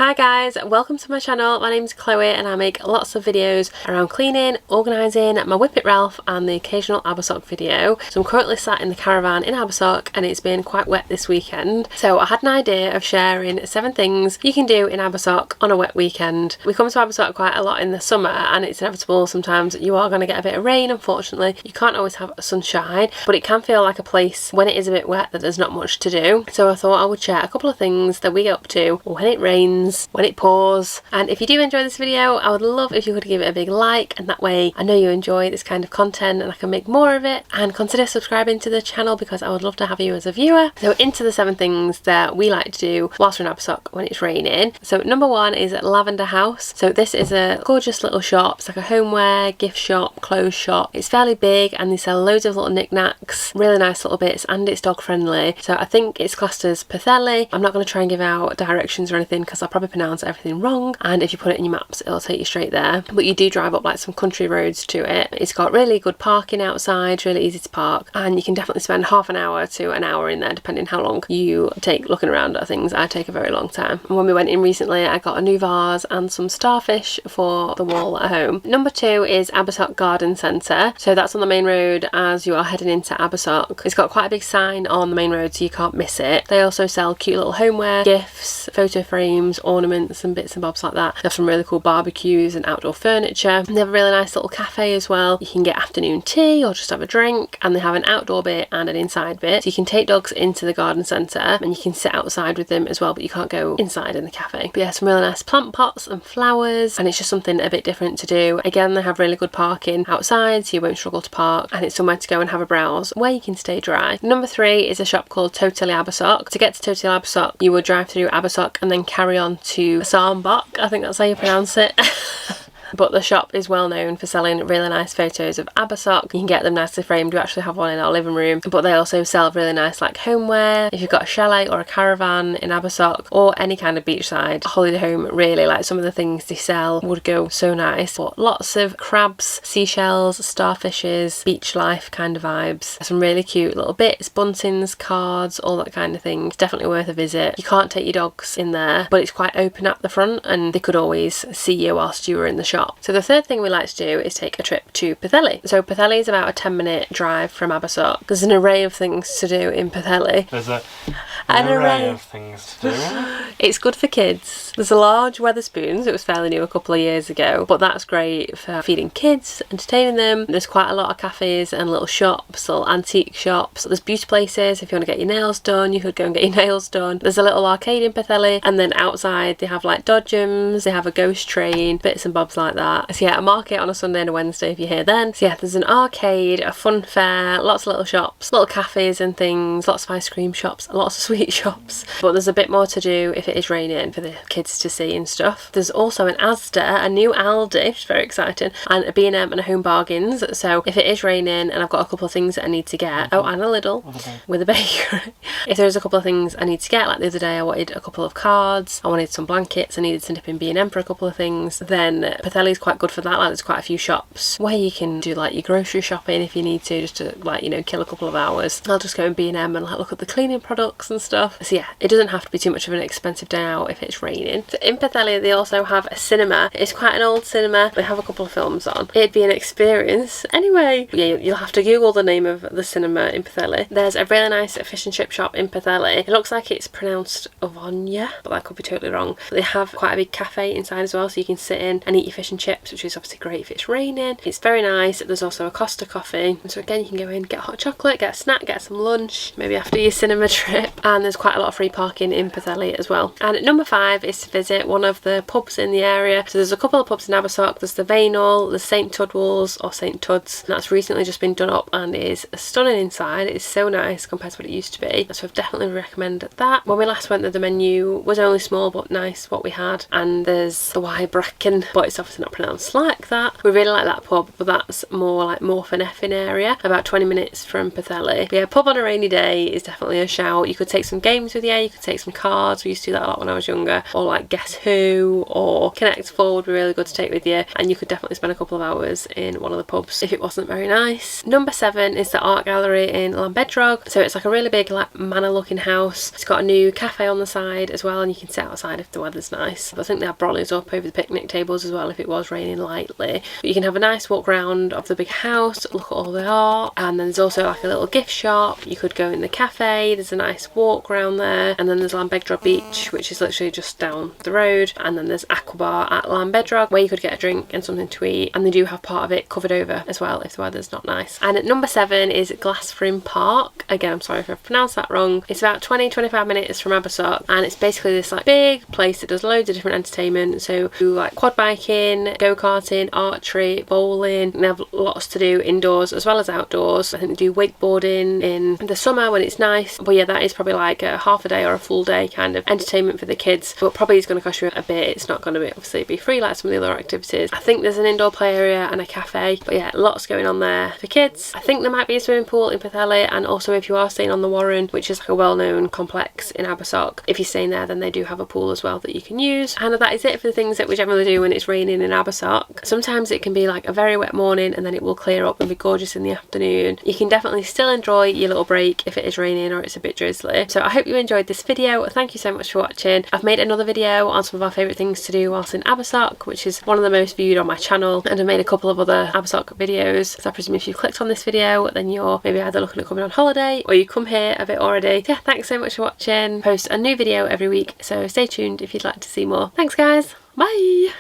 Hi guys, welcome to my channel. My name's Chloe and I make lots of videos around cleaning, organising, my Whippet Ralph and the occasional Abersoch video. So I'm currently sat in the caravan in Abersoch and it's been quite wet this weekend. So I had an idea of sharing 7 things you can do in Abersoch on a wet weekend. We come to Abersoch quite a lot in the summer and it's inevitable sometimes you are going to get a bit of rain, unfortunately. You can't always have sunshine, but it can feel like a place when it is a bit wet that there's not much to do. So I thought I would share a couple of things that we get up to when it rains, when it pours. And if you do enjoy this video, I would love if you could give it a big like, and that way I know you enjoy this kind of content and I can make more of it. And consider subscribing to the channel because I would love to have you as a viewer. So into the 7 things that we like to do whilst we're in Abersoch when it's raining. So number 1 is Lavender House. So this is a gorgeous little shop. It's like a homeware, gift shop, clothes shop. It's fairly big and they sell loads of little knickknacks, really nice little bits, and it's dog friendly. So I think it's classed as Pwllheli. I'm not going to try and give out directions or anything because I'll probably pronounce everything wrong, and if you put it in your maps it'll take you straight there, but you do drive up like some country roads to it. It's got really good parking outside, really easy to park, and you can definitely spend half an hour to an hour in there depending how long you take looking around at things. I take a very long time. And when we went in recently I got a new vase and some starfish for the wall at home. Number 2 is Abersoch Garden Centre. So that's on the main road as you are heading into Abersoch. It's got quite a big sign on the main road so you can't miss it. They also sell cute little homeware, gifts, photo frames, ornaments and bits and bobs like that. They have some really cool barbecues and outdoor furniture. They have a really nice little cafe as well. You can get afternoon tea or just have a drink, and they have an outdoor bit and an inside bit. So you can take dogs into the garden centre and you can sit outside with them as well, but you can't go inside in the cafe. But yeah, some really nice plant pots and flowers, and it's just something a bit different to do. Again, they have really good parking outside so you won't struggle to park, and it's somewhere to go and have a browse where you can stay dry. Number 3 is a shop called Totally Abersoch. To get to Totally Abersoch you would drive through Abersoch and then carry on to Abersoch, I think that's how you pronounce it. But the shop is well known for selling really nice photos of Abersoch. You can get them nicely framed. We actually have one in our living room, but they also sell really nice like homeware. If you've got a chalet or a caravan in Abersoch or any kind of beachside holiday home, really, like some of the things they sell would go so nice. But lots of crabs, seashells, starfishes, beach life kind of vibes. Some really cute little bits, buntings, cards, all that kind of thing. It's definitely worth a visit. You can't take your dogs in there, but it's quite open at the front and they could always see you whilst you were in the shop. So the third thing we like to do is take a trip to Pwllheli. So Pwllheli is about a 10-minute drive from Abersoch. There's an array of things to do in Pwllheli. There's an array of things to do. It's good for kids. There's a large Wetherspoons. It was fairly new a couple of years ago, but that's great for feeding kids, entertaining them. There's quite a lot of cafes and little shops, little antique shops. There's beauty places. If you want to get your nails done, you could go and get your nails done. There's a little arcade in Pwllheli, and then outside they have like dodgems, they have a ghost train, bits and bobs like that. So yeah, a market on a Sunday and a Wednesday if you're here then. So yeah, there's an arcade, a fun fair, lots of little shops, little cafes and things, lots of ice cream shops, lots of sweet shops. But there's a bit more to do if it is raining for the kids to see and stuff. There's also an Asda, a new Aldi, which is very exciting, and a B&M and a Home Bargains. So if it is raining and I've got a couple of things that I need to get, oh, and a Lidl with a bakery. If there's a couple of things I need to get, like the other day I wanted a couple of cards, I wanted some blankets, I needed to nip in B&M for a couple of things, then Pwllheli is quite good for that. Like there's quite a few shops where you can do like your grocery shopping if you need to, just to like, you know, kill a couple of hours. I'll just go in B&M and like look at the cleaning products and stuff. So yeah, it doesn't have to be too much of an expensive day out if it's raining. So in Pwllheli they also have a cinema. It's quite an old cinema. They have a couple of films on. It'd be an experience. Anyway, yeah, you'll have to Google the name of the cinema in Pwllheli. There's a really nice fish and chip shop in Pwllheli. It looks like it's pronounced Avonia, but that could be totally wrong. They have quite a big cafe inside as well, so you can sit in and eat your fish and chips, which is obviously great if it's raining. It's very nice. There's also a Costa coffee, so again you can go in, get hot chocolate, get a snack, get some lunch, maybe after your cinema trip. And there's quite a lot of free parking in Pwllheli as well. And number 5 is to visit one of the pubs in the area. So there's a couple of pubs in Abersoch. There's the Veinol, the St Tudwell's or St Tuds, and that's recently just been done up and is stunning inside. It's so nice compared to what it used to be, so I've definitely recommend that. When we last went there the menu was only small but nice what we had, and there's the Y Bracken, but it's obviously obviously not pronounced like that. We really like that pub, but that's more like Morphin Effin area, about 20 minutes from Pwllheli. But yeah, pub on a rainy day is definitely a shout. You could take some games with you, you could take some cards. We used to do that a lot when I was younger, or like Guess Who or Connect Four would be really good to take with you, and you could definitely spend a couple of hours in one of the pubs if it wasn't very nice. Number 7 is the art gallery in Abersoch. So it's like a really big like manor looking house. It's got a new cafe on the side as well, and you can sit outside if the weather's nice. But I think they have brollies up over the picnic tables as well if it was raining lightly. But you can have a nice walk round of the big house, look at all the art, and then there's also like a little gift shop. You could go in the cafe, there's a nice walk around there, and then there's Llyn Beach, which is literally just down the road, and then there's Aquabar at Llyn where you could get a drink and something to eat, and they do have part of it covered over as well if the weather's not nice. And at number 7 is Glasfryn Park. Again, I'm sorry if I've pronounced that wrong. It's about 20-25 minutes from Abersoch, and it's basically this like big place that does loads of different entertainment. So do like quad biking, go-karting, archery, bowling. They have lots to do indoors as well as outdoors. I think they do wakeboarding in the summer when it's nice. But yeah, that is probably like a half a day or a full day kind of entertainment for the kids, but probably is going to cost you a bit. It's not going to be obviously be free like some of the other activities. I think there's an indoor play area and a cafe, but yeah, lots going on there for kids. I think there might be a swimming pool in Pwllheli, and also if you are staying on the Warren, which is like a well-known complex in Abersoch, if you're staying there then they do have a pool as well that you can use. And that is it for the things that we generally do when it's raining in Abersoch. Sometimes it can be like a very wet morning and then it will clear up and be gorgeous in the afternoon. You can definitely still enjoy your little break if it is raining or it's a bit drizzly. So I hope you enjoyed this video. Thank you so much for watching. I've made another video on some of our favourite things to do whilst in Abersoch, which is one of the most viewed on my channel, and I've made a couple of other Abersoch videos. So I presume if you clicked on this video then you're maybe either looking at coming on holiday or you come here a bit already. So yeah, thanks so much for watching. Post a new video every week, so stay tuned if you'd like to see more. Thanks guys, bye!